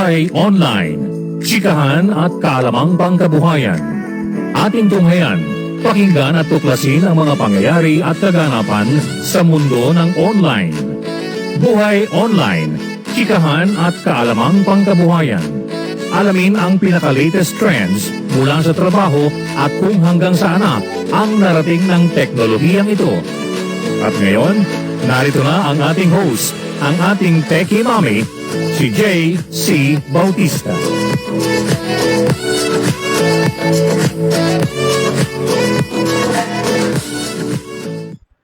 Buhay Online, chikahan at kaalamang pangkabuhayan. Ating tunghayan, pakinggan at tuklasin ang mga pangyayari at kaganapan sa mundo ng online. Buhay Online, chikahan at kaalamang pangkabuhayan. Alamin ang pinaka-latest trends mula sa trabaho at kung hanggang saan na ang narating ng teknolohiyang ito. At ngayon, narito na ang ating host, ang ating Techie Mommy, si Jaye C. Bautista.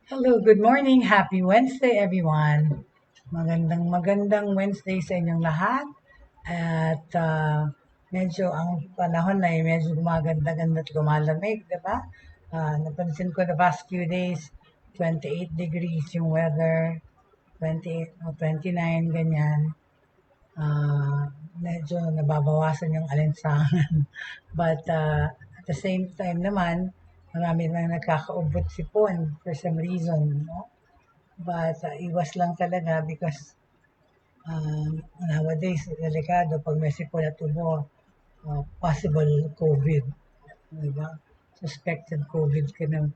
Hello, good morning. Happy Wednesday, everyone. Magandang Wednesday sa inyong lahat. At medyo ang panahon ay medyo gumaganda-ganda at lumalamig, diba? Napansin ko the past few days, 28 degrees yung weather, 28 o 29, ganyan. Medyo nababawasan yung alinsangan. But at the same time naman, marami nang nagkakaubot sipon for some reason, no? But iwas lang talaga because nowadays, delikado pag may sipon at ubo, possible COVID, diba? Suspected COVID ka na.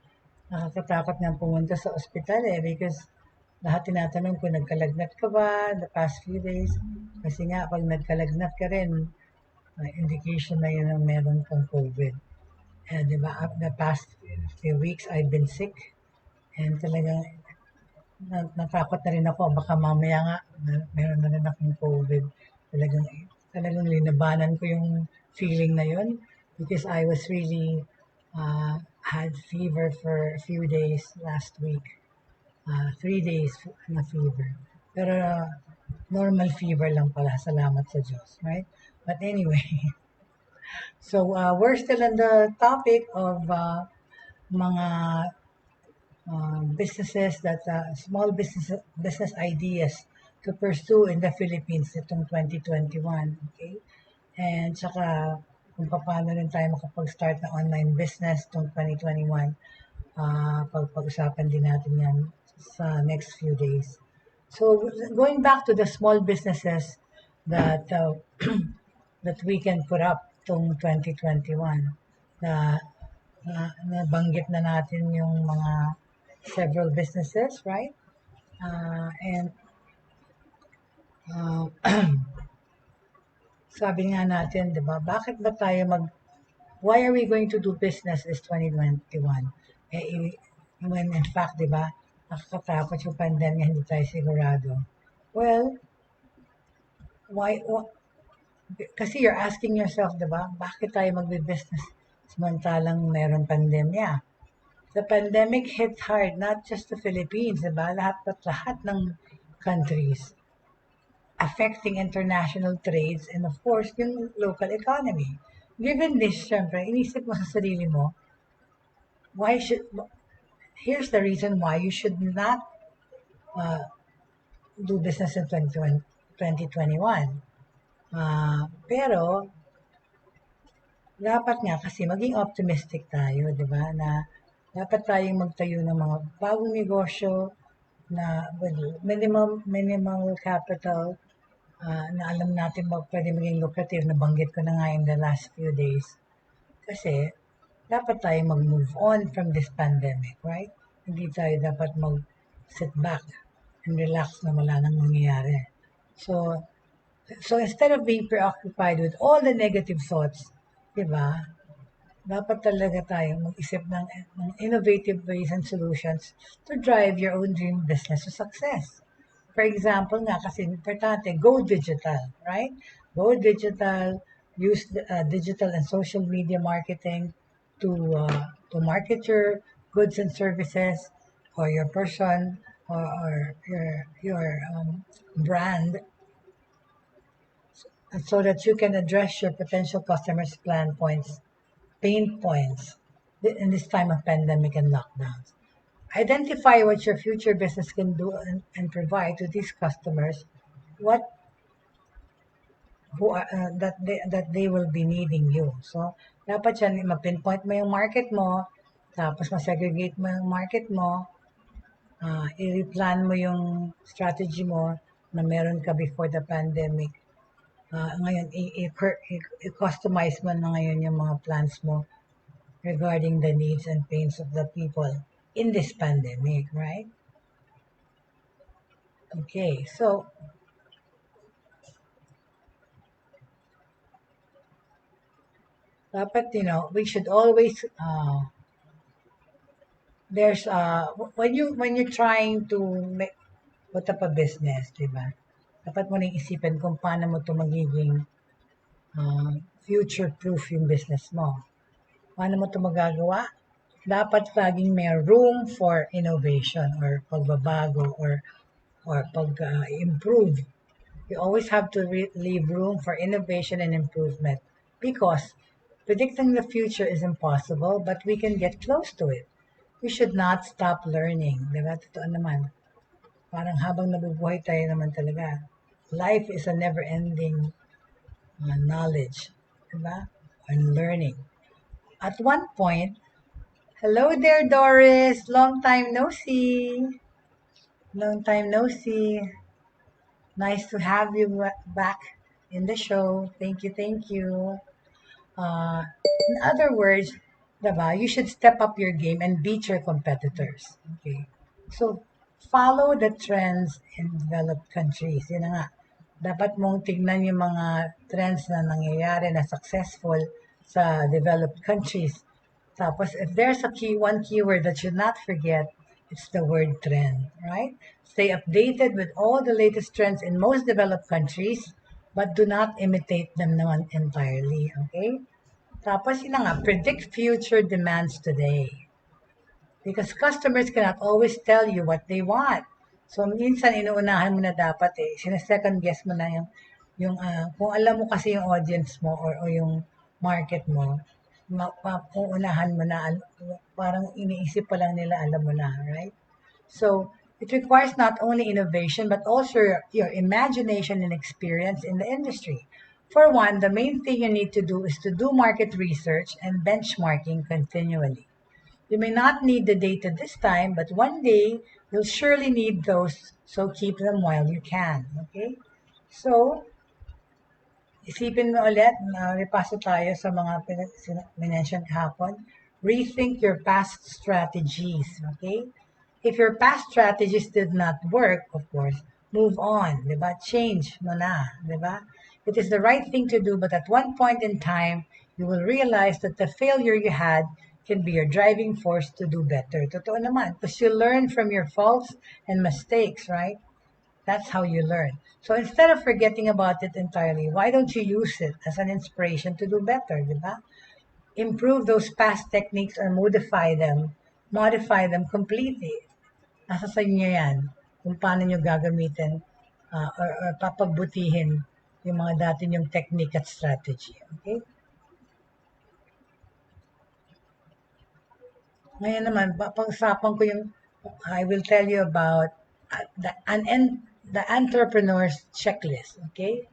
Nakakatakot nga pumunta sa ospital because lahat tinatanong kung nagkalagnat ka ba the past few days. Kasi nga, pag nagkalagnat ka rin, indication na yun na meron kang COVID. Diba, the past few weeks, I've been sick. And talagang, natakot na rin ako. Baka mamaya nga, meron na rin akong COVID. Talagang linabanan ko yung feeling na yun. Because I was really, had fever for a few days last week. 3 days na fever. Pero normal fever lang pala. Salamat sa Diyos, right? But anyway, so we're still on the topic of mga businesses that small business ideas to pursue in the Philippines itong 2021. Okay? And saka kung paano rin tayo makapag-start ng online business itong 2021. Pag-usapan din natin yan sa next few days. So going back to the small businesses that that we can put up itong 2021, nabanggit na natin yung mga several businesses, right? And sabi nga natin, di ba, bakit ba tayo why are we going to do business this 2021? When in fact, di ba, nakakatakot yung pandemya, hindi tayo sigurado. Well, kasi you're asking yourself, di ba, bakit tayo magbe-business samantalang meron pandemya? The pandemic hit hard, not just the Philippines, di ba, lahat ng countries, affecting international trades and of course, yung local economy. Given this, syempre, inisip mo sa sarili mo, here's the reason why you should not do business in 2021. Pero, dapat nga kasi maging optimistic tayo, di ba? Na dapat tayong magtayo ng mga bagong negosyo na with minimal capital na alam natin pwede maging lucrative, na banggit ko na nga in the last few days. Kasi, dapat tayo mag-move on from this pandemic, right? Hindi tayo dapat mag-sit back and relax na wala nang mangyayari. So instead of being preoccupied with all the negative thoughts, di ba, dapat talaga tayo mag-isip ng innovative ways and solutions to drive your own dream business to success. For example nga, kasi importante, go digital, right? Go digital, use digital and social media marketing to market your goods and services or your person or your brand, so that you can address your potential customers' pain points in this time of pandemic and lockdowns. Identify what your future business can do and provide to these customers that they will be needing you. So, dapat yan, ma-pinpoint mo yung market mo, tapos ma-segregate mo yung market mo, i-replan mo yung strategy mo na meron ka before the pandemic Ngayon, i-customize mo na ngayon yung mga plans mo regarding the needs and pains of the people in this pandemic, right? Okay, so dapat, we should always, there's, when you're trying to put up a business, di ba? Dapat mo nang isipin kung paano mo to magiging future-proof yung business mo. Paano mo to magagawa? Dapat laging may room for innovation or pagbabago or pag-improve. You always have to leave room for innovation and improvement because predicting the future is impossible, but we can get close to it. We should not stop learning. Diba? Totoo naman. Parang habang nabubuhay tayo naman talaga. Life is a never-ending knowledge. Diba? And learning. At one point, hello there, Doris. Long time no see. Long time no see. Nice to have you back in the show. Thank you, thank you. In other words, diba, you should step up your game and beat your competitors. Okay. So, follow the trends in developed countries. Yun na nga. Dapat mong tignan yung mga trends na nangyayari na successful sa developed countries. Tapos, if there's one keyword that you should not forget, it's the word trend, right? Stay updated with all the latest trends in most developed countries, but do not imitate them naman entirely, okay? Tapos, yun na nga, predict future demands today. Because customers cannot always tell you what they want. So, minsan inuunahan mo na dapat sinesecond guess mo na kung alam mo kasi yung audience mo or yung market mo, uunahan mo na, parang iniisip pa lang nila, alam mo na, right? So, it requires not only innovation, but also your imagination and experience in the industry. For one, the main thing you need to do is to do market research and benchmarking continually. You may not need the data this time, but one day you'll surely need those, so keep them while you can. Okay? So, isipin mo ulit, repaso tayo sa mga minention kahapon. Rethink your past strategies. Okay? If your past strategies did not work, of course, move on. Diba? Change mo na. Diba? It is the right thing to do, but at one point in time, you will realize that the failure you had can be your driving force to do better. Totoo naman. Because you learn from your faults and mistakes, right? That's how you learn. So instead of forgetting about it entirely, why don't you use it as an inspiration to do better, di ba? Improve those past techniques or modify them completely. Nasa sa inyo yan, kung paano nyo gagamitin or papagbutihin yung mga dati nyong technique at strategy. Okay? Ngayon naman, pag-usapan ko I will tell you about the entrepreneur's checklist, okay?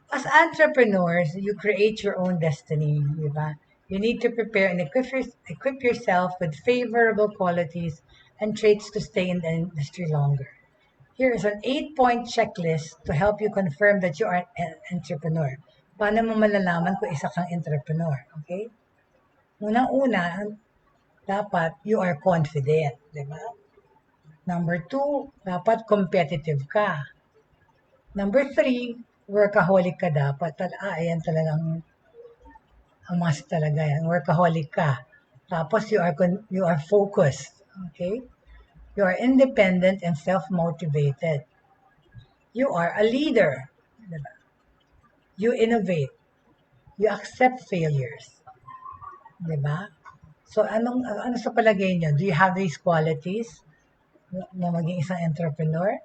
As entrepreneurs, you create your own destiny, di ba? You need to prepare and equip yourself with favorable qualities and traits to stay in the industry longer. Here is an 8-point checklist to help you confirm that you are an entrepreneur. Paano mo malalaman kung isa kang entrepreneur, okay? Unang-una, dapat you are confident, di ba? Number 2, dapat competitive ka. Number 3, workaholic ka dapat. Ayan talagang ang must talaga yan. Workaholic ka. Tapos you are focused. Okay? You are independent and self-motivated. You are a leader. Diba? You innovate. You accept failures. Diba? So, ano sa palagay nyo? Do you have these qualities na maging isang entrepreneur?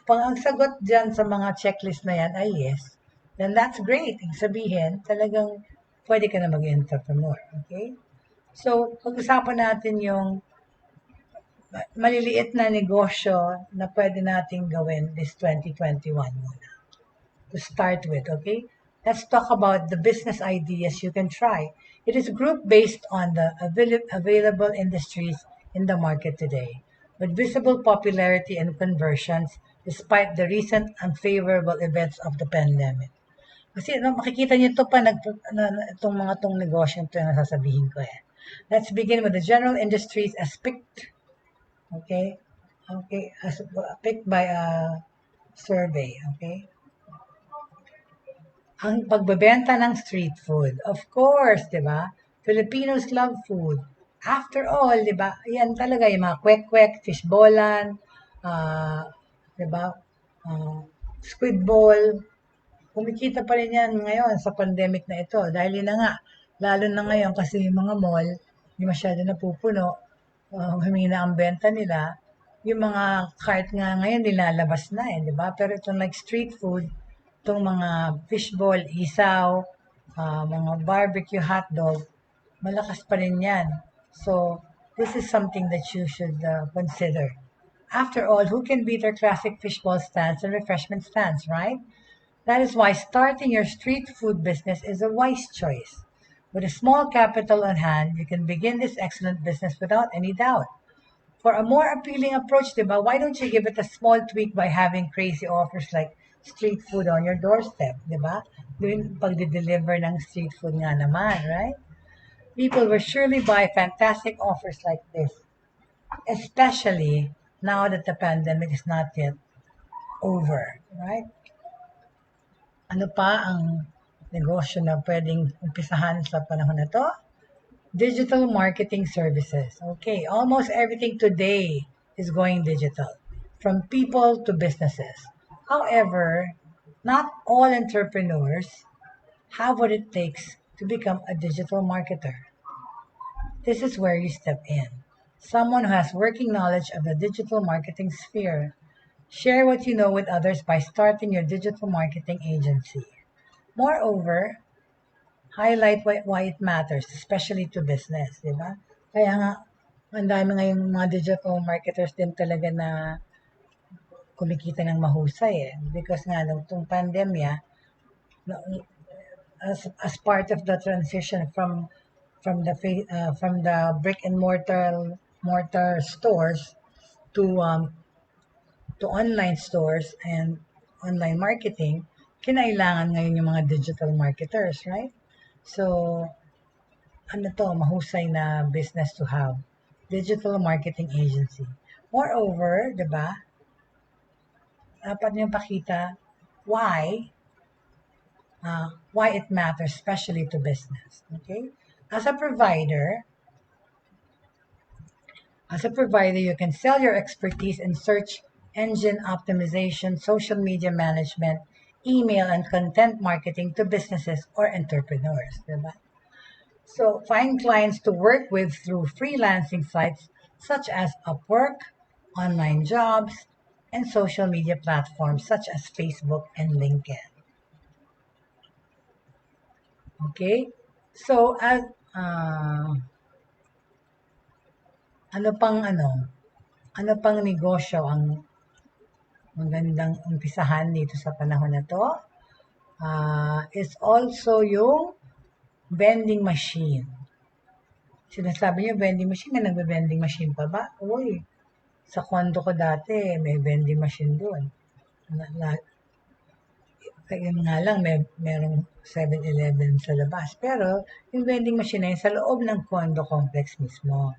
Pag ang sagot dyan sa mga checklist na yan ay yes, then that's great. Ibig sabihin, talagang pwede ka na maging entrepreneur. Okay? So, pag-usapan natin yung maliliit na negosyo na pwede nating gawin this 2021 muna. To start with, okay? Let's talk about the business ideas you can try. It is group based on the available industries in the market today, with visible popularity and conversions despite the recent unfavorable events of the pandemic. Kasi makikita niyo ito pa itong mga tong negosyo ito yung nasasabihin ko eh. Let's begin with the general industries as picked. Okay? Okay, as picked by a survey. Okay? Ang pagbebenta ng street food. Of course, di ba? Filipinos love food. After all, di ba? Yan talaga yung mga kwek-kwek, fishballan, di ba? Squid ball, kumikita pa rin yan ngayon sa pandemic na ito. Dahil yun na nga, lalo na ngayon kasi yung mga mall, hindi masyado napupuno, humina ang benta nila. Yung mga cart nga ngayon nilalabas na eh, di ba? Pero itong like street food, itong mga fishball, isaw, mga barbecue hotdog, malakas pa rin yan. So, this is something that you should consider. After all, who can beat our classic fishball stands and refreshment stands, right? That is why starting your street food business is a wise choice. With a small capital on hand, you can begin this excellent business without any doubt. For a more appealing approach, diba, why don't you give it a small tweak by having crazy offers like street food on your doorstep, diba? Doing pagde-deliver ng street food nga naman, right? People will surely buy fantastic offers like this, especially now that the pandemic is not yet over, right? Ano pa ang negosyo na pwedeng umpisahan sa panahon na to? Digital marketing services. Okay, almost everything today is going digital, from people to businesses. However, not all entrepreneurs have what it takes to become a digital marketer. This is where you step in. Someone who has working knowledge of the digital marketing sphere. Share what you know with others by starting your digital marketing agency. Moreover, highlight why it matters, especially to business, di ba? Kaya nga, ang dami ngayong mga digital marketers din talaga na kumikita ng mahusay eh. Because nga, nung itong pandemya, as part of the transition from the brick and mortar stores to online stores and online marketing, kinailangan ngayon yung mga digital marketers, right? So, ano to, mahusay na business to have. Digital marketing agency. Moreover, di ba, dapat niyong pakita why it matters, especially to business. Okay? As a provider, you can sell your expertise in search engine optimization, social media management, email and content marketing to businesses or entrepreneurs. Diba? So find clients to work with through freelancing sites such as Upwork, online jobs, and social media platforms such as Facebook and LinkedIn. Okay? So, ano pang negosyo ang magandang umpisahan dito sa panahon na to? Is also yung vending machine. Sinasabi niyo vending machine, may nagbe-vending machine pa ba? Uy, sa condo ko dati, may vending machine doon. Kaya nga lang, merong 7-Eleven sa labas. Pero, yung vending machine na yun, sa loob ng condo complex mismo.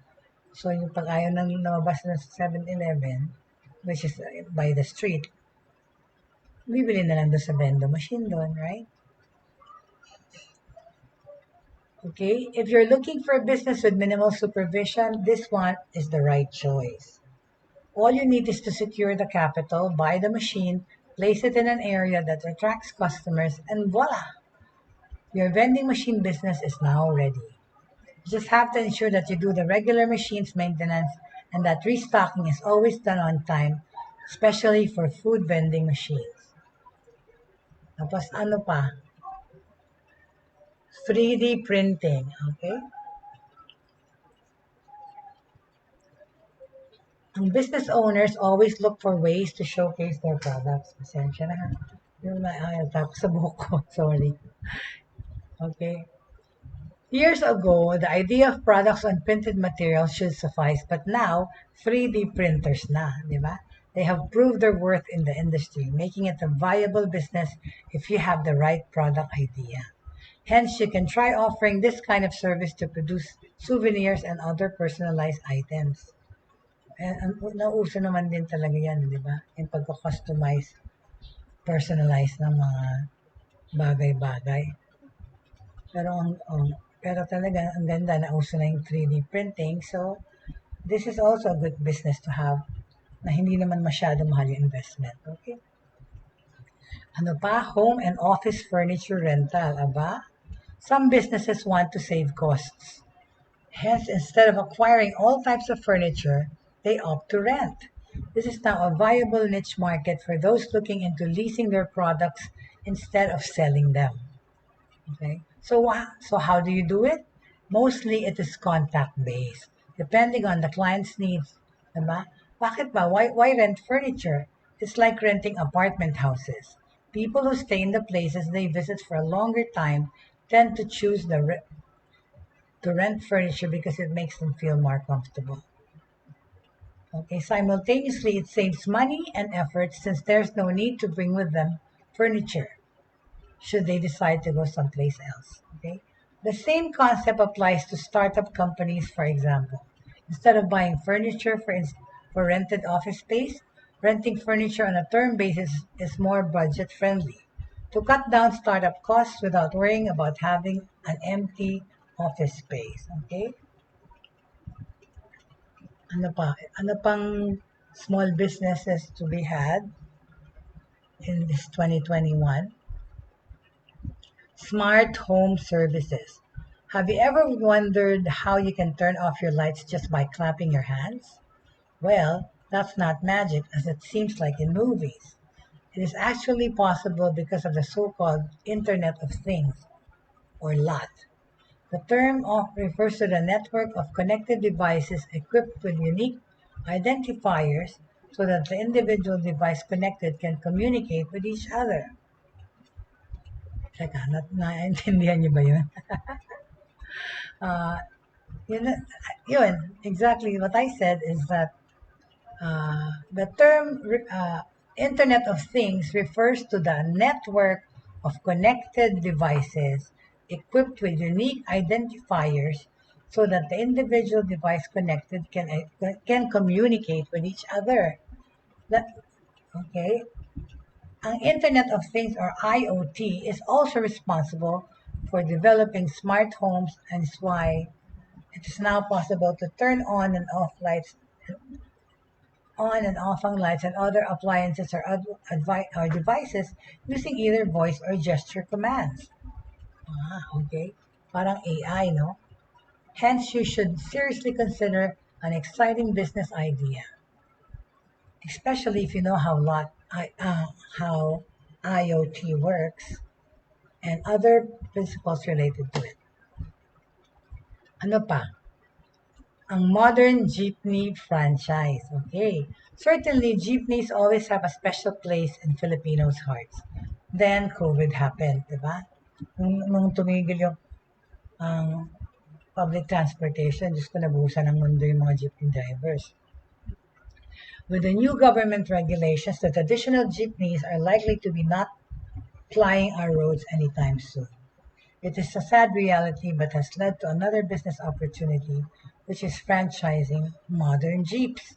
So, yung pag ayaw nang lumabas ng 7-Eleven, which is by the street, bibili na lang doon sa vending machine doon, right? Okay, if you're looking for a business with minimal supervision, this one is the right choice. All you need is to secure the capital, buy the machine, place it in an area that attracts customers, and voila! Your vending machine business is now ready. You just have to ensure that you do the regular machines maintenance and that restocking is always done on time, especially for food vending machines. Tapos ano pa? 3D printing, okay? Ang business owners always look for ways to showcase their products. Pasensya na ha. Yung naayata ko sa buhok ko. Sorry. Okay. Years ago, the idea of products on printed materials should suffice, but now 3D printers na, di ba? They have proved their worth in the industry, making it a viable business if you have the right product idea. Hence, you can try offering this kind of service to produce souvenirs and other personalized items. Nauso naman din talaga yan, di ba? Yung pagka-customize, personalize ng mga bagay-bagay. Pero talaga, ang ganda, nauso na yung 3D printing. So, this is also a good business to have na hindi naman masyado mahal yung investment. Okay? Ano pa? Home and office furniture rental. Aba? Some businesses want to save costs. Hence, instead of acquiring all types of furniture, they opt to rent. This is now a viable niche market for those looking into leasing their products instead of selling them. Okay? So how do you do it? Mostly it is contact-based, depending on the client's needs. Diba? Bakit ba? Why rent furniture? It's like renting apartment houses. People who stay in the places they visit for a longer time tend to choose to rent furniture because it makes them feel more comfortable. Okay, simultaneously, it saves money and effort since there's no need to bring with them furniture should they decide to go someplace else. Okay, the same concept applies to startup companies, for example. Instead of buying furniture for rented office space, renting furniture on a term basis is more budget friendly to cut down startup costs without worrying about having an empty office space. Okay? Ano pa? Ano pang small businesses to be had in this 2021? Smart home services. Have you ever wondered how you can turn off your lights just by clapping your hands? Well, that's not magic as it seems like in movies. It is actually possible because of the so-called Internet of Things, or LOT. The term refers to the network of connected devices equipped with unique identifiers so that the individual device connected can communicate with each other. Teka, naintindihan niyo ba yun? uh, yun, exactly what I said is that the term Internet of Things refers to the network of connected devices equipped with unique identifiers so that the individual device connected can communicate with each other. Okay? Ang Internet of Things or IoT is also responsible for developing smart homes and is why it is now possible to turn on and off lights and other appliances or devices using either voice or gesture commands. Okay. Parang AI, no? Hence, you should seriously consider an exciting business idea, especially if you know how IoT works and other principles related to it. Ano pa? Ang modern jeepney franchise. Okay. Certainly, jeepneys always have a special place in Filipinos' hearts. Then, COVID happened, di ba? Nung tumigil yung public transportation, Diyos ko, nabuhusan ng mundo yung mga jeepney drivers. With the new government regulations, the traditional jeepneys are likely to be not plying our roads anytime soon. It is a sad reality but has led to another business opportunity, which is franchising modern Jeeps.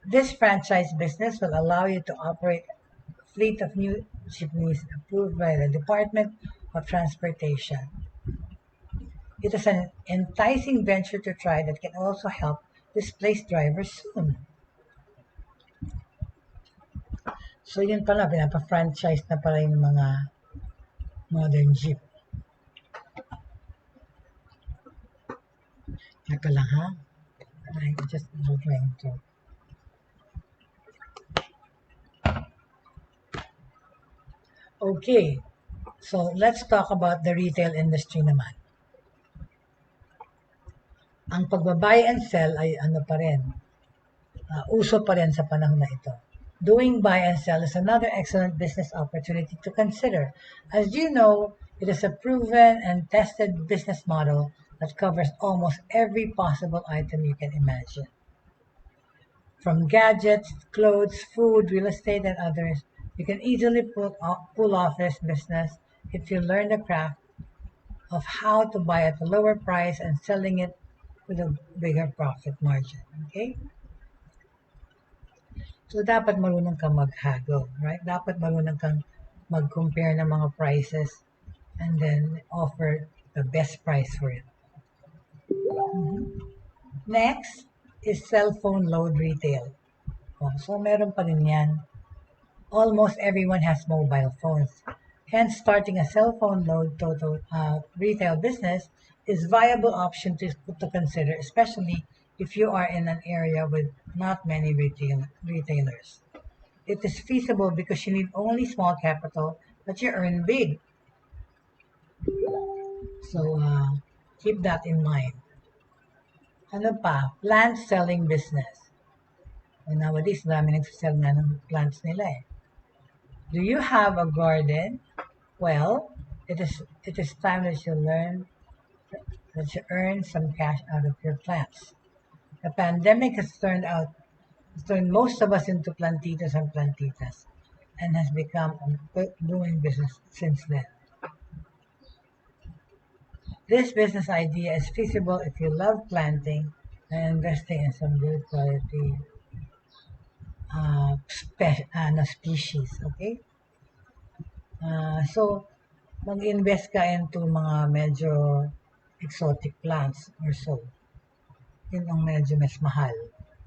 This franchise business will allow you to operate a fleet of new jeepneys approved by the Department of Transportation. It is an enticing venture to try that can also help displace drivers soon. So yun pala, pinapa-franchise na pala yung mga modern jeep. Teka lang ha. I'm just trying to. Okay. So let's talk about the retail industry naman. Ang pagbabuy and sell ay ano pa rin. Uso pa rin sa panahon na ito. Doing buy and sell is another excellent business opportunity to consider. As you know, it is a proven and tested business model that covers almost every possible item you can imagine. from gadgets, clothes, food, real estate, and others. You can easily pull off this business if you learn the craft of how to buy at a lower price and selling it with a bigger profit margin. Okay? So, dapat marunong kang maghaggle, right? Dapat marunong kang mag-compare ng mga prices and then offer the best price for it. Next is cell phone load retail. Oh, so, meron pa rin yan. Almost everyone has mobile phones. Hence, starting a cell phone load retail business is a viable option to consider, especially if you are in an area with not many retailers. It is feasible because you need only small capital, but you earn big. So, keep that in mind. Ano pa? Plant selling business. And nowadays, dami nagsisell nga ng plants nila eh. Do you have a garden? Well, it is time that you earn some cash out of your plants. The pandemic has turned most of us into plantitas and plantitas, and has become a booming business since then. This business idea is feasible if you love planting and investing in some good quality species. Okay? So, mag-invest ka into mga medyo exotic plants or so. Yun ang medyo mas mahal.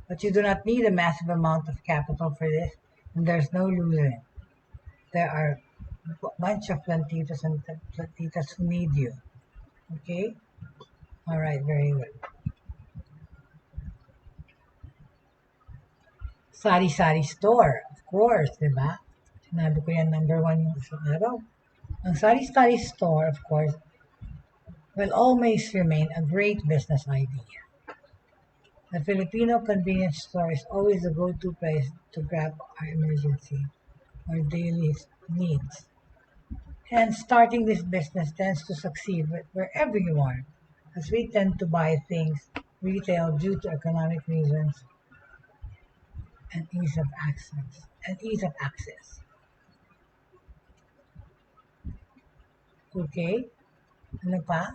But you do not need a massive amount of capital for this, and there's no losing. There are a bunch of plantitas and plantitas who need you. Okay? Alright, very good. Sari-sari store, of course, di ba? Sinabi ko yan number 1 yung isang araw. Ang sari-sari store, of course, will always remain a great business idea. The Filipino convenience store is always a go-to place to grab our emergency or daily needs. Hence, starting this business tends to succeed wherever you are, as we tend to buy things retail due to economic reasons and ease of access. Okay? Ano pa?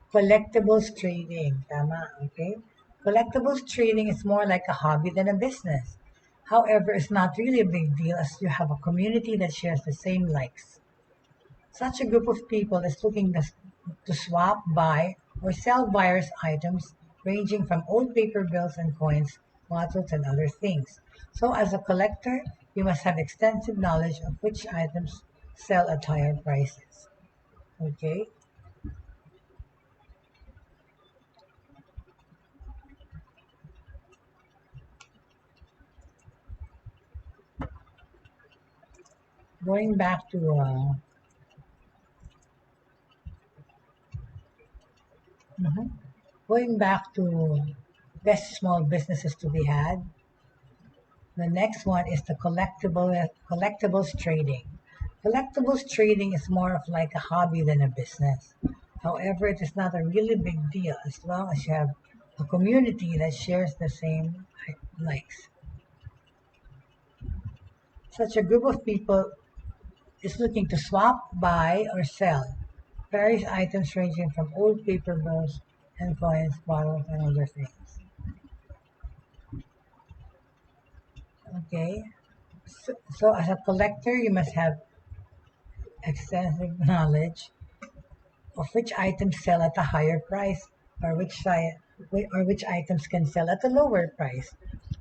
Collectibles trading. Tama, okay? Collectibles trading is more like a hobby than a business. However, it's not really a big deal as you have a community that shares the same likes. Such a group of people is looking to swap, buy, or sell buyers' items ranging from old paper bills and coins, bottles, and other things. So, as a collector, you must have extensive knowledge of which items sell at higher prices. Okay? Going back to going back to best small businesses to be had. The next one is the collectibles trading. Collectibles trading is more of like a hobby than a business. However, it is not a really big deal as long as you have a community that shares the same likes. Such a group of people is looking to swap, buy, or sell various items ranging from old paper bills and coins, bottles, and other things. Okay, so as a collector, you must have extensive knowledge of which items sell at a higher price or which items can sell at a lower price.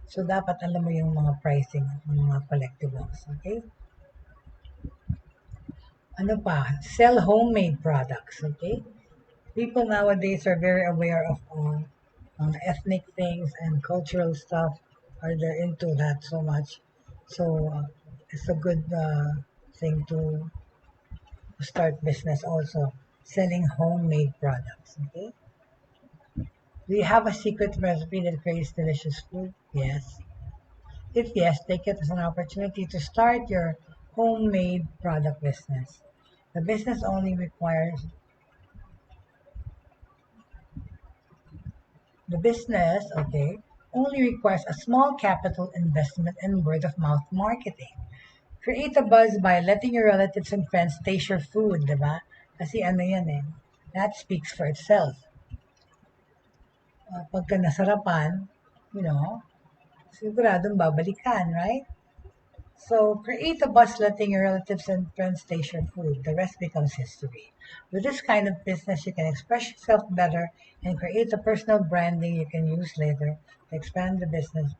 So, dapat alam mo yung mga pricing ng mga collectibles. Okay? Ano pa? Sell homemade products. Okay? People nowadays are very aware of ethnic things and cultural stuff. They're into that so much. So, it's a good thing to start business also. Selling homemade products. Okay? Do you have a secret recipe that creates delicious food? Yes. If yes, take it as an opportunity to start your homemade product business. The business only requires okay, only requires a small capital investment and word-of-mouth marketing. Create a buzz by letting your relatives and friends taste your food, di ba? Kasi ano yan eh, that speaks for itself. Pagka nasarapan, you know, siguradong babalikan, right? So create a buzz letting your relatives and friends taste your food. The rest becomes history. With this kind of business, you can express yourself better and create a personal branding you can use later to expand the business,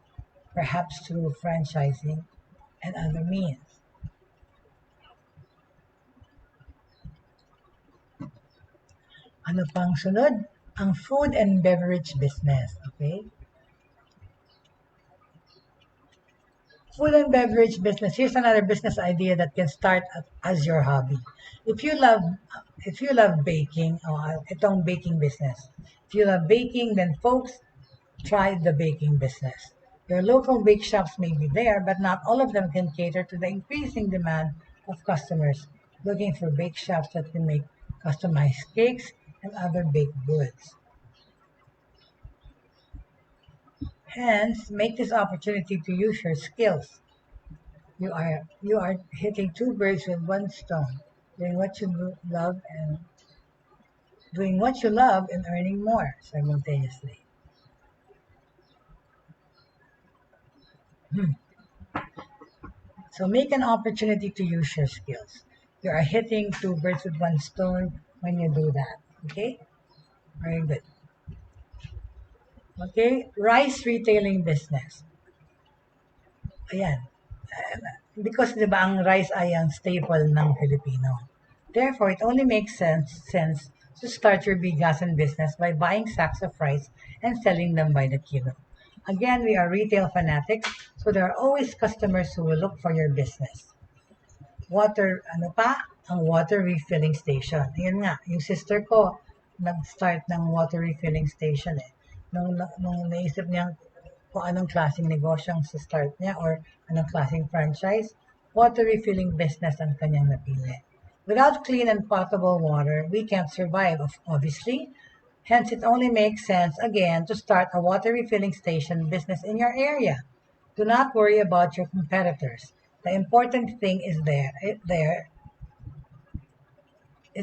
perhaps through franchising and other means. Ano pang sunod? Ang food and beverage business. Okay? Food and beverage business. Here's another business idea that can start as your hobby. If you love if you love baking, itong baking business. If you love baking, then folks, try the baking business. Your local bake shops may be there, but not all of them can cater to the increasing demand of customers looking for bake shops that can make customized cakes and other baked goods. Hence, make this opportunity to use your skills. You are hitting two birds with one stone, doing what you love and earning more simultaneously. So make an opportunity to use your skills. You are hitting two birds with one stone when you do that. Okay? Very good. Okay? Rice retailing business. Ayan. Because di ba ang rice ay ang staple ng Filipino. Therefore, it only makes sense to start your bigasan business by buying sacks of rice and selling them by the kilo. Again, we are retail fanatics, so there are always customers who will look for your business. Ano pa? Ang water refilling station. Ayun nga, yung sister ko, nag-start ng water refilling station eh. Nung naisip niya kung anong klaseng negosyo ang start niya or anong klaseng franchise, water refilling business ang kanyang napili. Without clean and potable water, we can't survive, obviously. Hence, it only makes sense, again, to start a water refilling station business in your area. Do not worry about your competitors. The important thing is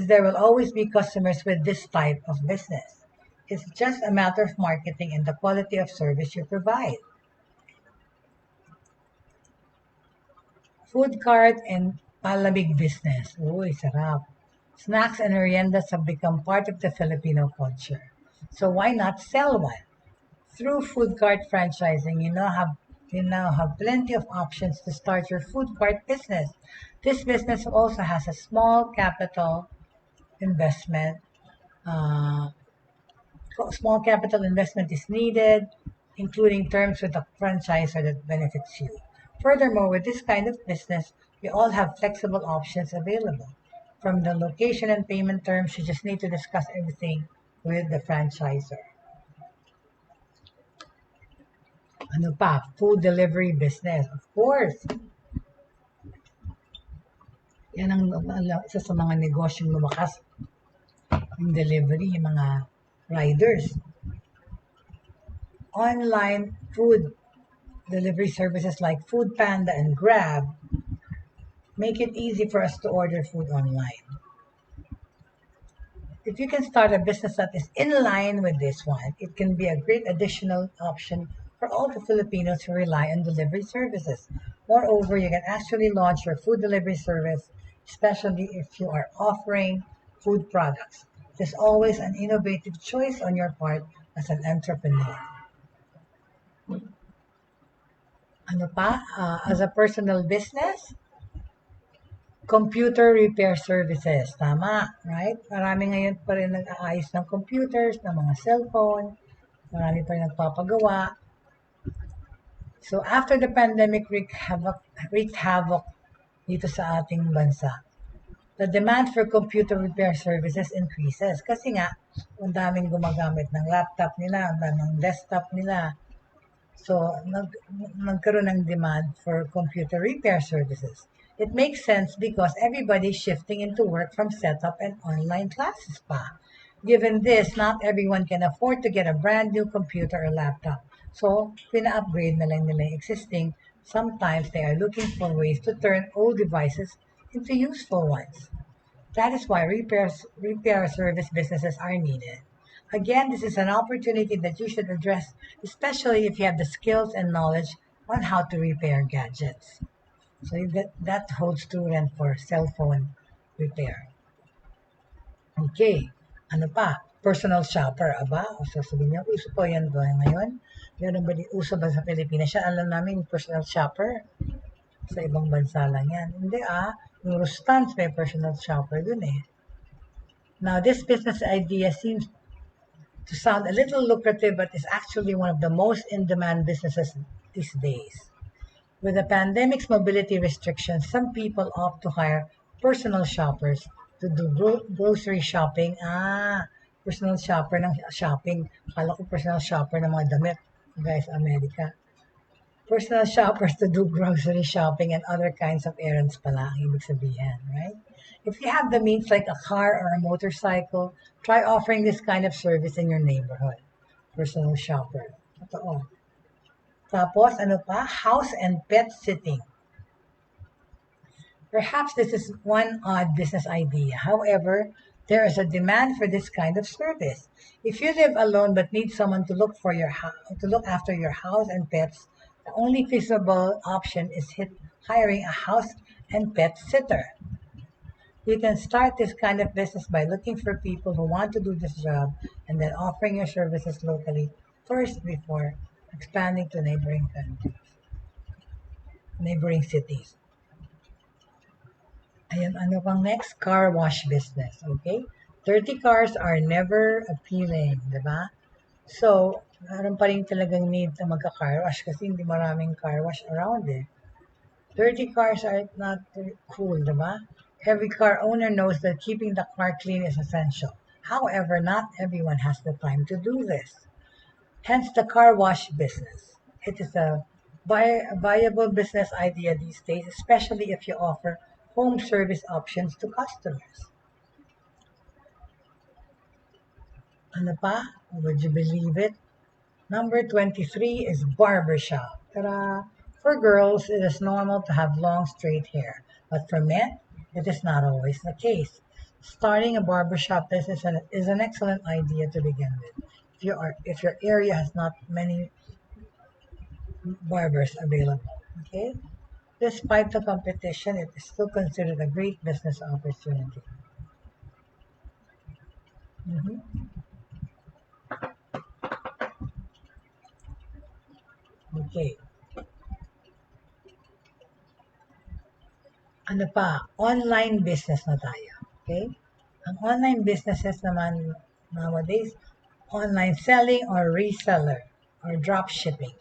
there will always be customers with this type of business. It's just a matter of marketing and the quality of service you provide. Food cart and palamig business. Uy, sarap. Snacks and meriendas have become part of the Filipino culture. So why not sell one? Through food cart franchising, you now have plenty of options to start your food cart business. This business also has a small capital investment. Uh, Small capital investment is needed, including terms with a franchisor that benefits you. Furthermore, with this kind of business, we all have flexible options available. From the location and payment terms, you just need to discuss everything with the franchisor. Ano pa? Food delivery business. Of course, yan ang isa sa mga negosyong lumakas. Yung delivery, yung mga riders. Online food delivery services like Food Panda and Grab make it easy for us to order food online. If you can start a business that is in line with this one, it can be a great additional option for all the Filipinos who rely on delivery services. Moreover, you can actually launch your food delivery service, especially if you are offering food products. There's always an innovative choice on your part as an entrepreneur. Ano pa? As a personal business, computer repair services. Tama, right? Marami ngayon pa rin nag-aayos ng computers, ng mga cellphone. Marami pa rin nagpapagawa. So after the pandemic wreaked havoc dito sa ating bansa, the demand for computer repair services increases. Kasi nga, ang daming gumagamit ng laptop nila, ang daming desktop nila. So, nagkaroon ng demand for computer repair services. It makes sense because everybody's shifting into work from setup and online classes pa. Given this, not everyone can afford to get a brand new computer or laptop. So, pina-upgrade na lang nila yung existing. Sometimes they are looking for ways to turn old devices into useful ones. That is why repair service businesses are needed. Again, this is an opportunity that you should address, especially if you have the skills and knowledge on how to repair gadgets. So that holds true then for cell phone repair. Okay, ano pa? Personal shopper, aba? O sasabihin niyo, uso po yan ba ngayon? Meron ba uso ba sa Pilipinas siya? Alam namin, personal shopper. Sa ibang bansa lang yan. Hindi yung Rustans may personal shopper dun eh. Now, this business idea seems to sound a little lucrative, but is actually one of the most in-demand businesses these days. With the pandemic's mobility restrictions, some people opt to hire personal shoppers to do grocery shopping. Personal shopper ng shopping. Kala ko personal shopper ng mga damit. Guys, America. Personal shoppers to do grocery shopping and other kinds of errands pala ang ibig sabihin, right? If you have the means like a car or a motorcycle, try offering this kind of service in your neighborhood. Personal shopper. Totoo. Tapos, ano pa? House and pet sitting. Perhaps this is one odd business idea. However, there is a demand for this kind of service. If you live alone but need someone to look to look after your house and pets, the only feasible option is hiring a house and pet sitter. You can start this kind of business by looking for people who want to do this job and then offering your services locally first before expanding to neighboring cities. Ayan, ano pang next? Car wash business, okay? Dirty cars are never appealing, di ba? So, meron pa rin talagang need na magka-car wash kasi hindi maraming car wash around eh. Dirty cars are not cool, di ba? Every car owner knows that keeping the car clean is essential. However, not everyone has the time to do this. Hence the car wash business. It is a viable business idea these days, especially if you offer home service options to customers. Ano pa? Would you believe it? Number 23 is barbershop. Ta-da! For girls, it is normal to have long straight hair, but for men, it is not always the case. Starting a barbershop business is an excellent idea to begin with. If your area has not many barbers available, okay? Despite the competition, it is still considered a great business opportunity. Mhm. Okay. Ano pa? Online business na tayo. Okay? Ang online businesses naman nowadays, online selling or reseller or drop shipping.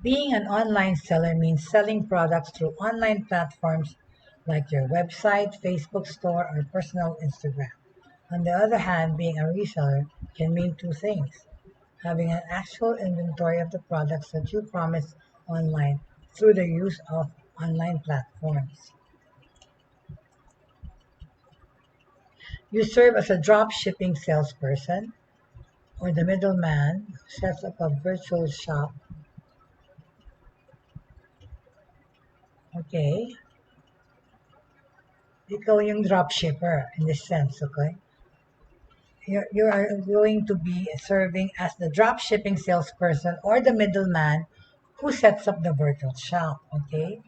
Being an online seller means selling products through online platforms like your website, Facebook store, or personal Instagram. On the other hand, being a reseller can mean two things: having an actual inventory of the products that you promise online through the use of online platforms. You serve as a drop shipping salesperson or the middleman who sets up a virtual shop. Okay? Ikaw yung drop shipper in this sense, okay? You are going to be serving as the drop shipping salesperson or the middleman who sets up the virtual shop, okay?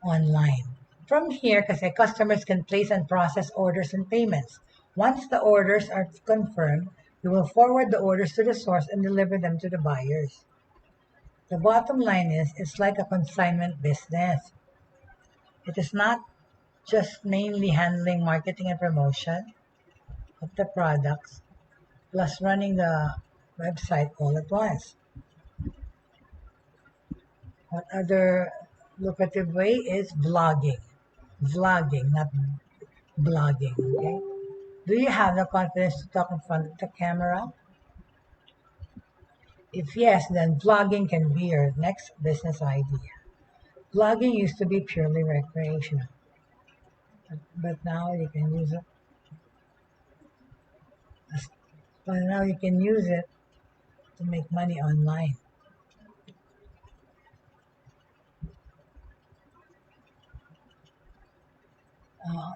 Online. From here, kasi customers can place and process orders and payments. Once the orders are confirmed, you will forward the orders to the source and deliver them to the buyers. The bottom line is, it's like a consignment business. It is not just mainly handling marketing and promotion of the products, plus running the website all at once. One other lucrative way is vlogging. Vlogging, not blogging, okay? Do you have the confidence to talk in front of the camera? If yes, then vlogging can be your next business idea. Vlogging used to be purely recreational, but now you can use it. But now you can use it to make money online.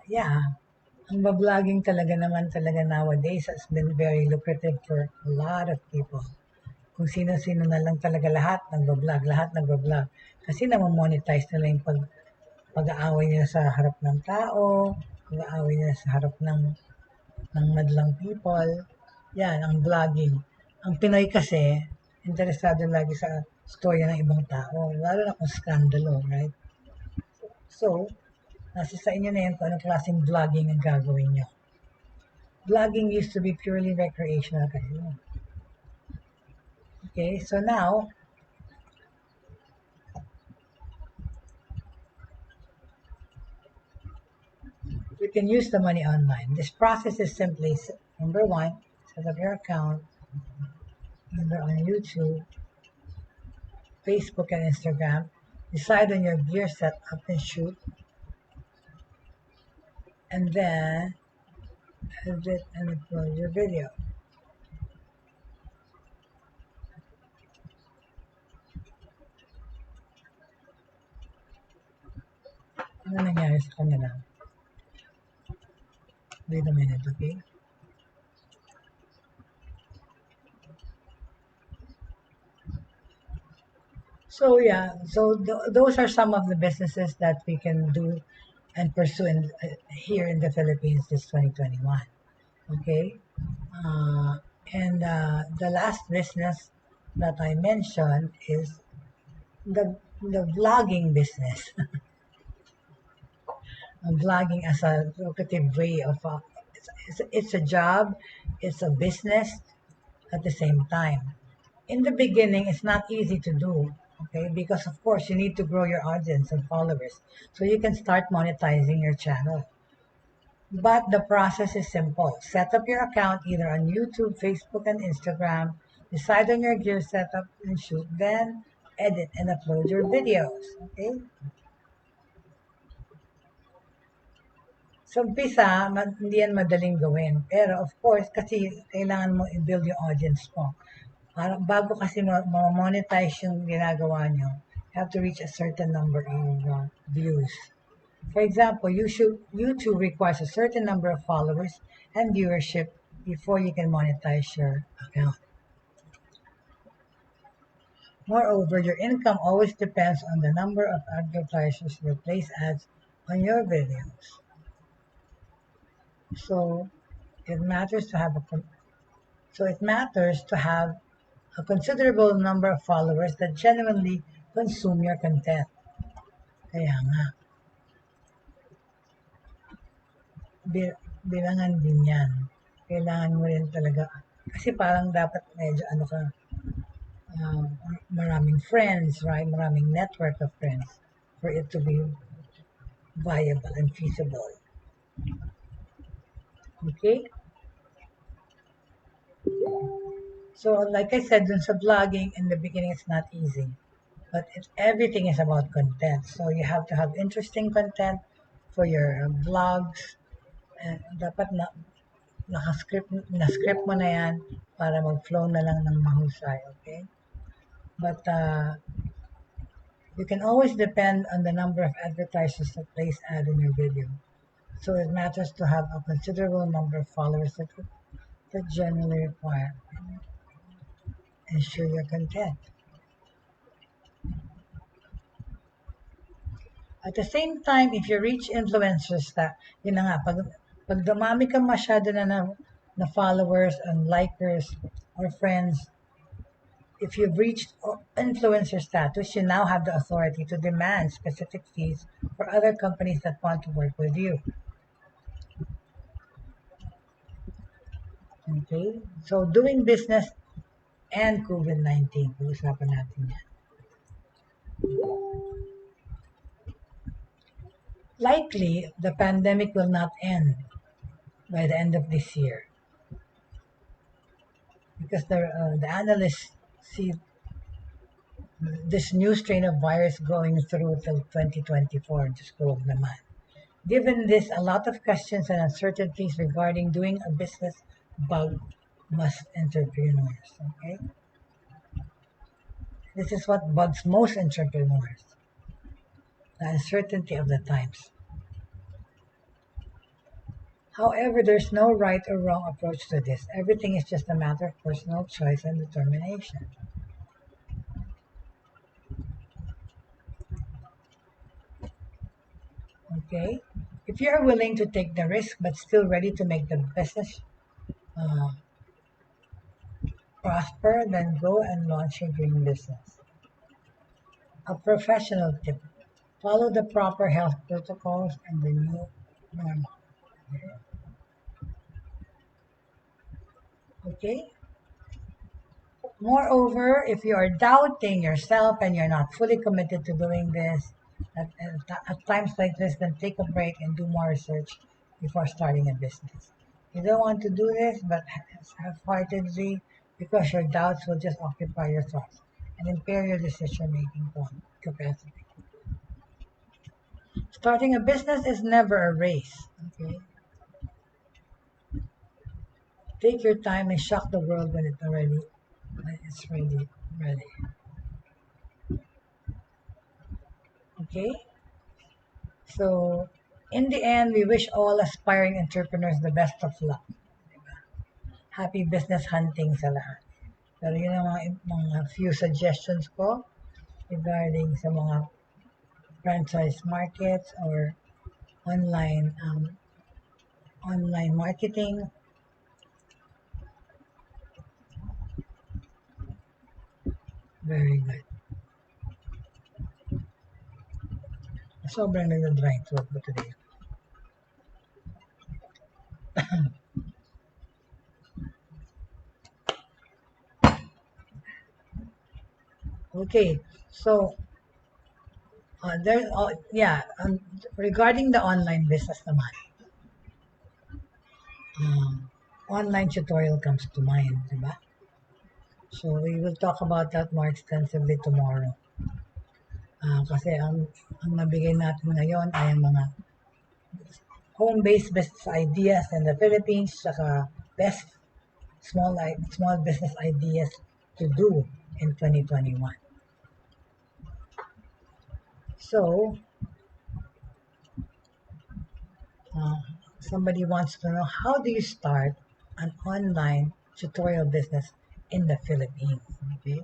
Yeah, ang vlogging talaga naman talaga nowadays has been very lucrative for a lot of people. Kung sino-sino na lang talaga lahat nagbablog. Kasi namamonetize nila yung pag-aaway nila sa harap ng tao, pag-aaway nila sa harap ng madlang people. Yan, ang vlogging. Ang Pinoy kasi, interesado lagi sa storya ng ibang tao, lalo na kung skandalo, right? So, nasa sa inyo na yan kung anong klaseng vlogging ang gagawin nyo. Vlogging used to be purely recreational kasi. Okay, so now, you can use the money online. This process is simply, number one, set up your account, either on YouTube, Facebook, and Instagram. Decide on your gear setup and shoot, and then edit and upload your video. Ano nangyari sa kanila? Wait a minute, okay? So yeah, so those are some of the businesses that we can do and pursue here in the Philippines this 2021. Okay, uh, and the last business that I mentioned is the vlogging business. Vlogging as a lucrative way of it's a job, it's a business at the same time. In the beginning, it's not easy to do, okay? Because of course you need to grow your audience and followers so you can start monetizing your channel. But the process is simple. Set up your account either on YouTube, Facebook, and Instagram. Decide on your gear setup and shoot, then edit and upload your videos. Okay? So, umpisa, hindi yan madaling gawin. Pero, of course, kasi kailangan mo i-build yung audience mo. Para, bago kasi ma-monetize yung ginagawa nyo, you have to reach a certain number of views. For example, YouTube requires a certain number of followers and viewership before you can monetize your account. Moreover, your income always depends on the number of advertisers who place ads on your videos. So it matters to have a considerable number of followers that genuinely consume your content. Kaya nga, bilangan din yan. Kailangan mo rin talaga, kasi parang dapat medyo maraming friends, right? Maraming network of friends for it to be viable and feasible. Okay? So, like I said, dun sa vlogging, in the beginning, it's not easy. But everything is about content. So, you have to have interesting content for your vlogs. Dapat na-script mo na yan para mag-flow na lang ng mahusay, okay? But you can always depend on the number of advertisers that place ad in your video. So it matters to have a considerable number of followers that generally require ensure your content. At the same time, if you reach influencers, yun na nga, pag dumami ka masyado na followers and likers or friends, if you've reached influencer status, you now have the authority to demand specific fees for other companies that want to work with you. Okay? So, doing business and COVID-19, pag-usapan natin yan. Likely, the pandemic will not end by the end of this year because the analysts see this new strain of virus going through till 2024, just go naman. Given this, a lot of questions and uncertainties regarding doing a business bug must entrepreneurs, okay? This is what bugs most entrepreneurs, the uncertainty of the times. However, there's no right or wrong approach to this. Everything is just a matter of personal choice and determination. Okay? If you're willing to take the risk but still ready to make the business uh, prosper, then go and launch your dream business. A professional tip: follow the proper health protocols and the new normal. Okay? Moreover, if you are doubting yourself and you're not fully committed to doing this, at times like this, then take a break and do more research before starting a business. You don't want to do this, but half-heartedly, because your doubts will just occupy your thoughts and impair your decision-making capacity. Starting a business is never a race. Okay, take your time and shock the world when it's ready. Okay, so in the end, we wish all aspiring entrepreneurs the best of luck. Happy business hunting sa lahat. Pero yun ang mga few suggestions ko regarding sa mga franchise markets or online marketing. Very good. Sobrang nagda-dry throat ko today. Okay, so regarding the online business naman, online tutorial comes to mind, di ba? So we will talk about that more extensively tomorrow. Kasi ang nabigay natin ngayon ay ang mga home-based business ideas in the Philippines, saka best small business ideas to do in 2021. So, somebody wants to know, how do you start an online tutorial business in the Philippines? Okay.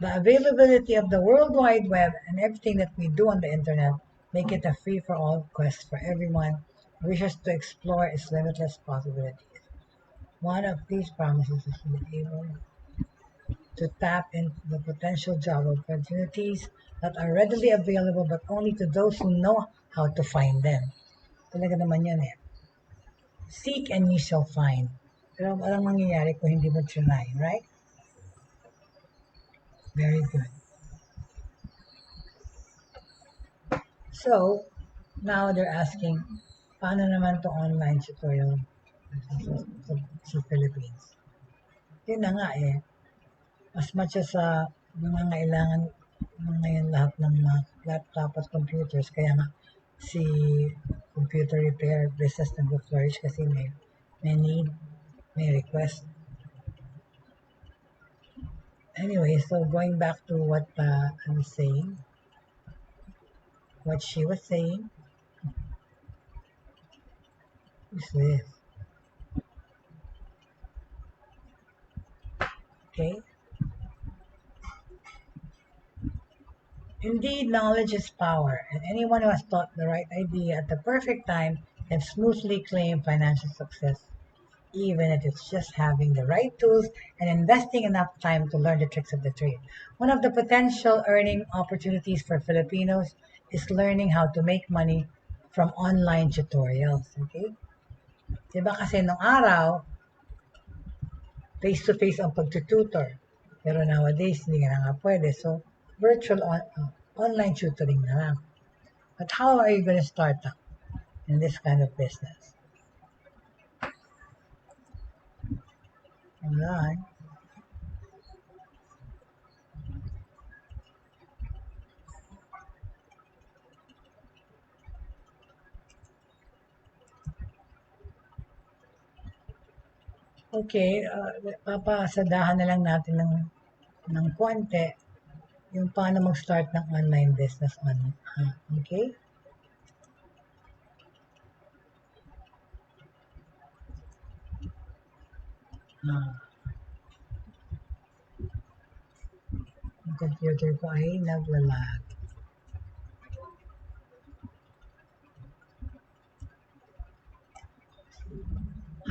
The availability of the World Wide Web and everything that we do on the internet make it a free-for-all quest for everyone who wishes to explore its limitless possibilities. One of these promises is to be able to tap into the potential job opportunities that are readily available but only to those who know how to find them. Talaga naman yan eh. Seek and you shall find. Pero walang mangyayari kung hindi mo trinay, right? Very good. So, now they're asking, paano naman to online tutorial sa Philippines? Yun na nga eh. As much as nangangailangan ngayon lahat ng mga laptop at computers, kaya nga si computer repair business nag-flourish kasi may need, may request. Anyway, so going back to what I was saying, what she was saying is this. Okay? Indeed, knowledge is power, and anyone who has thought the right idea at the perfect time can smoothly claim financial success, even if it's just having the right tools and investing enough time to learn the tricks of the trade. One of the potential earning opportunities for Filipinos is learning how to make money from online tutorials. Okay? Diba kasi nung araw, face-to-face ang pagtututor. Pero nowadays, hindi nga nga pwede. So, virtual online tutoring na lang. But how are you going to start up in this kind of business? Alright. Okay, papasadahan na lang natin ng konti yung paano mag-start ng online business okay? Ah, ang computer ko ay naglalag.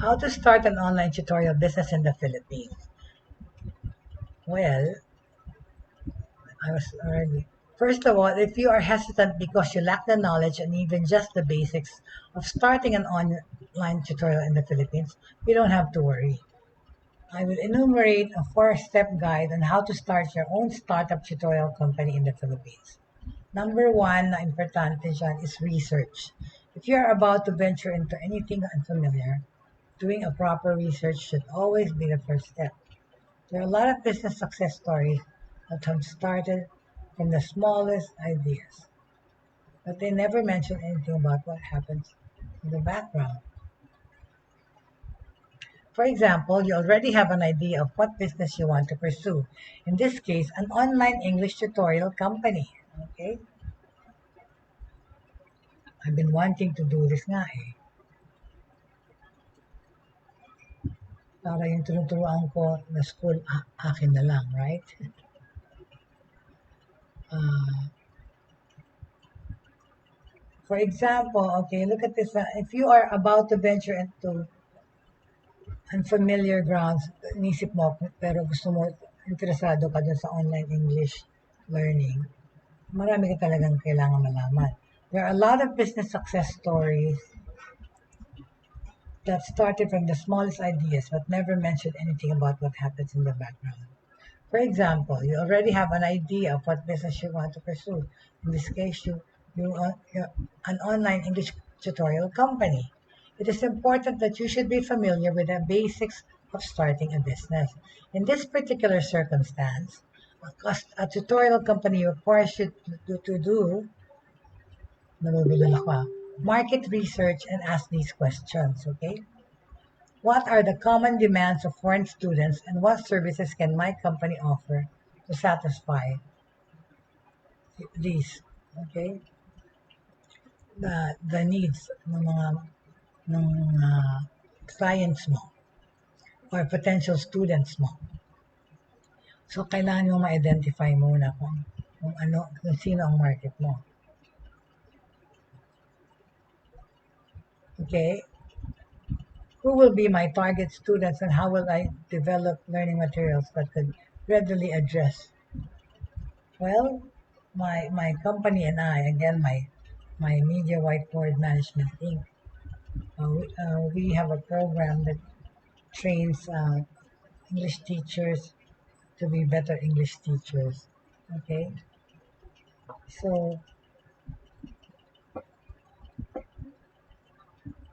How to start an online tutorial business in the Philippines? Well, I was already. First of all, if you are hesitant because you lack the knowledge and even just the basics of starting an online tutorial in the Philippines, you don't have to worry. I will enumerate a 4-step guide on how to start your own startup tutorial company in the Philippines. Number one na importante dyan is research. If you are about to venture into anything unfamiliar, doing a proper research should always be the first step. There are a lot of business success stories that have started from the smallest ideas, but they never mention anything about what happens in the background. For example, you already have an idea of what business you want to pursue. In this case, an online English tutorial company. Okay? I've been wanting to do this nga eh. Para yung tinuturuan ko na school, akin na lang, right? Uh, for example, okay, look at this. If you are about to venture into unfamiliar grounds, inisip mo, pero gusto mo, interesado ka dun sa online English learning, marami ka talagang kailangan malaman. There are a lot of business success stories that started from the smallest ideas but never mentioned anything about what happens in the background. For example, you already have an idea of what business you want to pursue. In this case, you're an online English tutorial company. It is important that you should be familiar with the basics of starting a business. In this particular circumstance, a tutorial company requires you to do market research and ask these questions, okay? What are the common demands of foreign students and what services can my company offer to satisfy these, okay? The needs ng clients mo or potential students mo. So, kailangan mo ma-identify muna kung sino ang market mo. Okay? Who will be my target students and how will I develop learning materials that could readily address? Well, my company and I, again, my media whiteboard management team, we have a program that trains English teachers to be better English teachers. Okay, so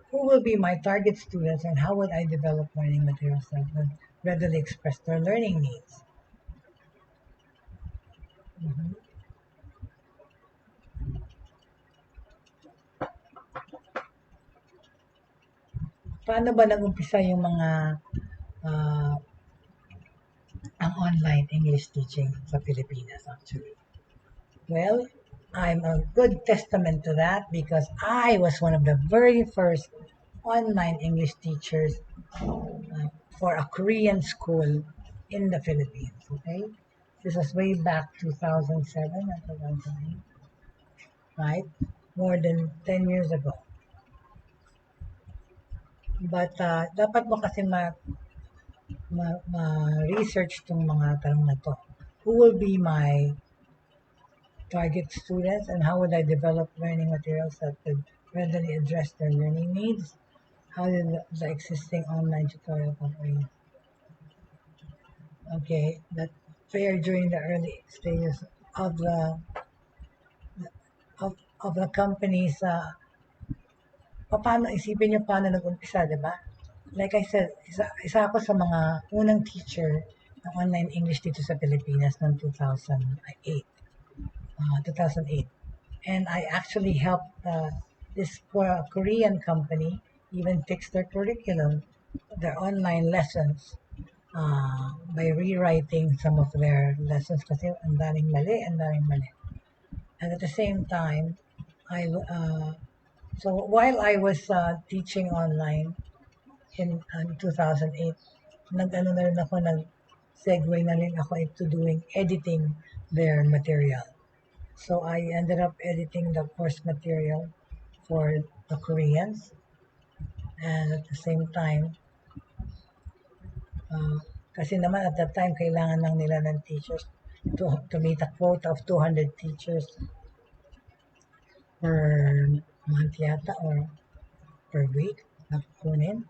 who will be my target students and how would I develop learning materials that would readily express their learning needs? Mhm. Paano ba nag-umpisa yung mga uh, ang online English teaching sa Pilipinas actually? Well, I'm a good testament to that because I was one of the very first online English teachers for a Korean school in the Philippines. Okay, this was way back 2007 or 2008, right? More than 10 years ago. But dapat mo kasi ma-research tong mga tanong na to. Who will be my target students and how would I develop learning materials that could readily address their learning needs? How did the existing online tutorial company, okay, that fared during the early stages of the company's paano isipin niyo paano nag-umpisa, di ba? Like I said, isa ako sa mga unang teacher ng online English dito sa Pilipinas noong 2008. 2008. And I actually helped this Korean company even fix their curriculum their online lessons by rewriting some of their lessons kasi ang daming mali, ang daming mali. And at the same time, so while I was teaching online in 2008, nag-ano na rin ako, nag-segue na rin ako into doing editing their material. So I ended up editing the course material for the Koreans, and at the same time, kasi naman at that time, kailangan lang nila ng teachers to meet a quota of 200 teachers per month yata or per week na kukunin.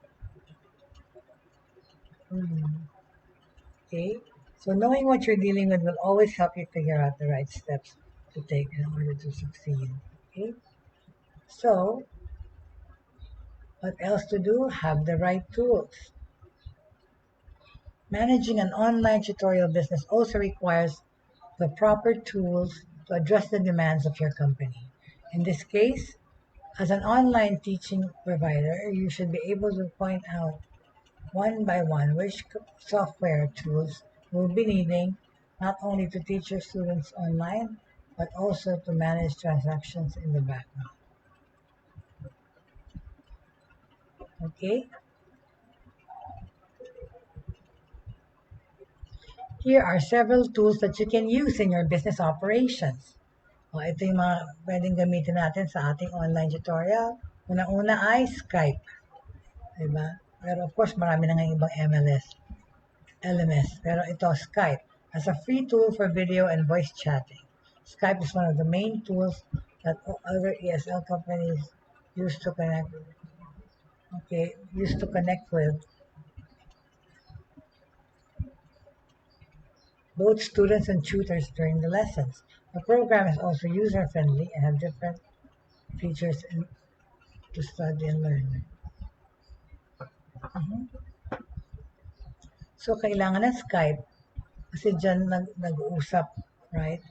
Okay, so knowing what you're dealing with will always help you figure out the right steps to take in order to succeed. Okay, so what else to do? Have the right tools. Managing an online tutorial business also requires the proper tools to address the demands of your company. In this case, as an online teaching provider, you should be able to point out one by one which software tools you will be needing, not only to teach your students online, but also to manage transactions in the background. Okay? Here are several tools that you can use in your business operations. Ito yung mga pwedeng gamitin natin sa ating online tutorial. Una-una ay Skype. Diba? Pero of course, marami na nga ibang LMS. Pero ito, Skype, as a free tool for video and voice chatting. Skype is one of the main tools that other ESL companies use to connect with both students and tutors during the lessons. The program is also user-friendly and have different features to study and learn. So, kailangan ng Skype kasi dyan nag-uusap, right?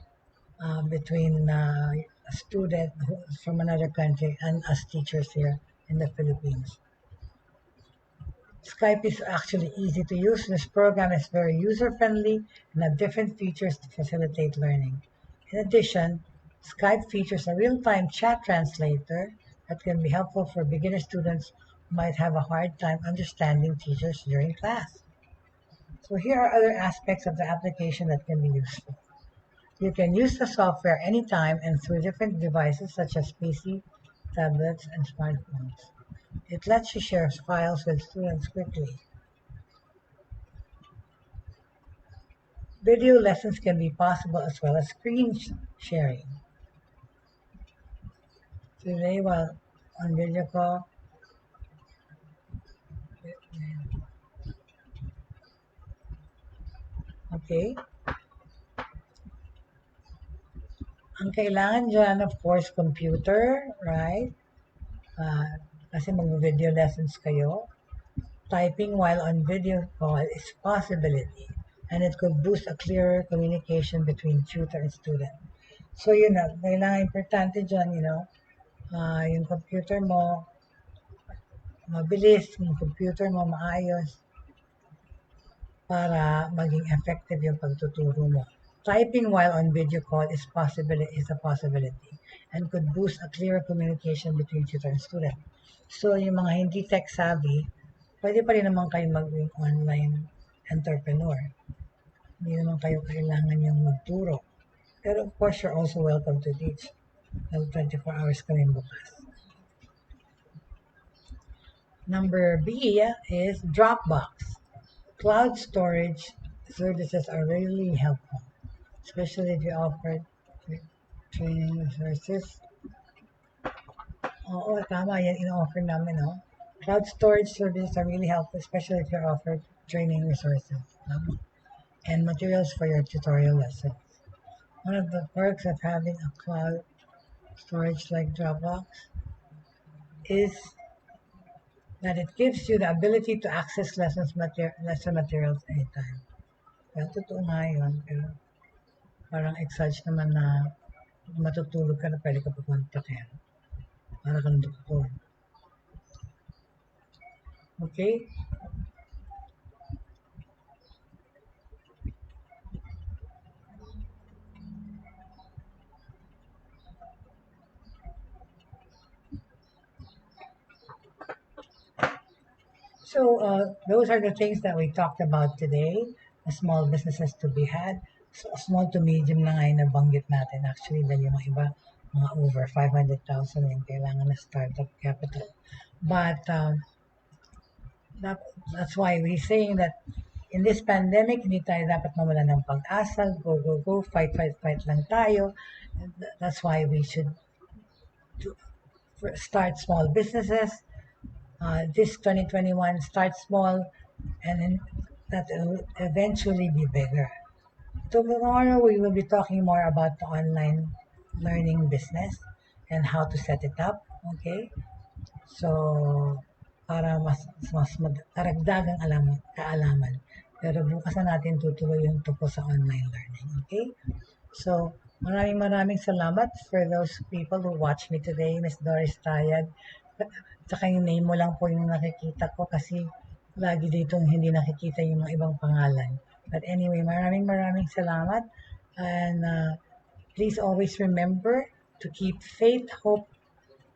Between a student from another country and us teachers here in the Philippines. Skype is actually easy to use. This program is very user-friendly and have different features to facilitate learning. In addition, Skype features a real-time chat translator that can be helpful for beginner students who might have a hard time understanding teachers during class. So here are other aspects of the application that can be useful. You can use the software anytime and through different devices such as PC, tablets, and smartphones. It lets you share files with students quickly. Video lessons can be possible as well as screen sharing. Today, while on video call, okay. Ang kailangan dyan, of course, computer, right? Kasi mag-video lessons kayo. Typing while on video call is possibility, and it could boost a clearer communication between tutor and student. So yun na, kailangan importante dyan, yung computer mo, mabilis, yung computer mo maayos, para maging effective yung pagtuturo mo. Typing while on video call is a possibility and could boost a clearer communication between tutor and student. So yung mga hindi tech savvy, pwede pa rin naman kayo maging online entrepreneur. Hindi naman kayo kailangan yung magturo. Pero of course, you're also welcome to teach. 24 hours kami bukas. Number B is Dropbox. Cloud storage services are really helpful, especially if you offer training resources. Oo, tama, yan in-offer namin, no? Cloud storage services are really helpful, especially if you offer training resources and materials for your tutorial lessons. One of the perks of having a cloud storage like Dropbox is that it gives you the ability to access lesson materials anytime. Well, totoo nga yun, pero parang exage naman na matutulog ka na pwede ka pupunta kaya. Para kang doktor. Okay? So those are the things that we talked about today. The small businesses to be had. So, small to medium na nga yung nabanggit natin. Actually, dahil yung mga iba, mga over 500,000 yung kailangan na startup capital. But that, that's why we're saying that in this pandemic, hindi tayo dapat mawala ng pag-asa. Go, go, go. Fight, fight, fight lang tayo. And that's why we should start small businesses. This 2021, start small, and then that will eventually be bigger. Tomorrow we will be talking more about the online learning business and how to set it up. Okay, so para karagdagang kaalaman. Pero bukas na natin tutuloy yung tungkol sa online learning. Okay, so maraming salamat for those people who watched me today, Miss Doris Tayag. Tsaka yung name mo lang po yung nakikita ko kasi lagi dito hindi nakikita yung mga ibang pangalan. But anyway, maraming salamat. And please always remember to keep faith, hope,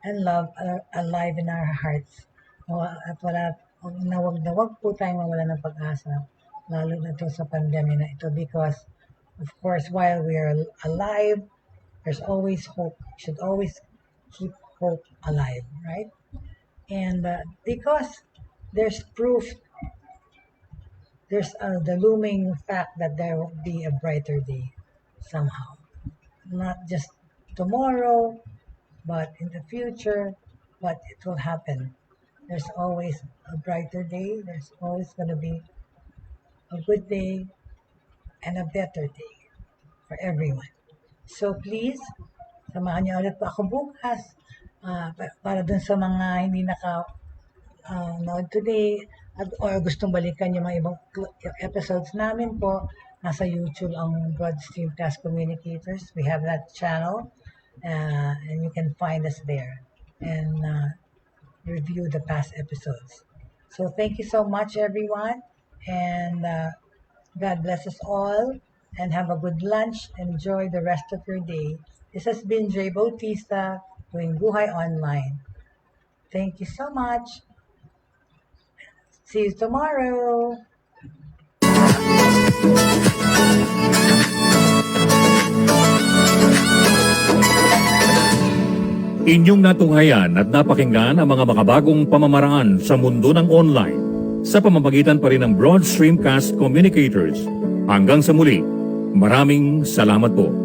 and love alive in our hearts. At wag po tayong mawala ng pag-asa, lalo na to sa pandemya na ito because, of course, while we are alive, there's always hope. We should always keep hope alive, right? And because there's proof, there's the looming fact that there will be a brighter day somehow. Not just tomorrow, but in the future, but it will happen. There's always a brighter day. There's always going to be a good day and a better day for everyone. So please, samahan niyo ulit po ako bukas para dun sa mga hindi nood today or gustong balikan yung mga ibang episodes namin po, nasa YouTube ang Broad Streamcast Communicators. We have that channel and you can find us there and review the past episodes. So thank you so much everyone and God bless us all and have a good lunch. Enjoy the rest of your day. This has been Jaye Bautista doing Buhay Online. Thank you so much. See you tomorrow. Inyong natunghayan at napakinggan ang mga makabagong pamamaraan sa mundo ng online sa pamamagitan pa rin ng Broad Streamcast Communicators. Hanggang sa muli, maraming salamat po.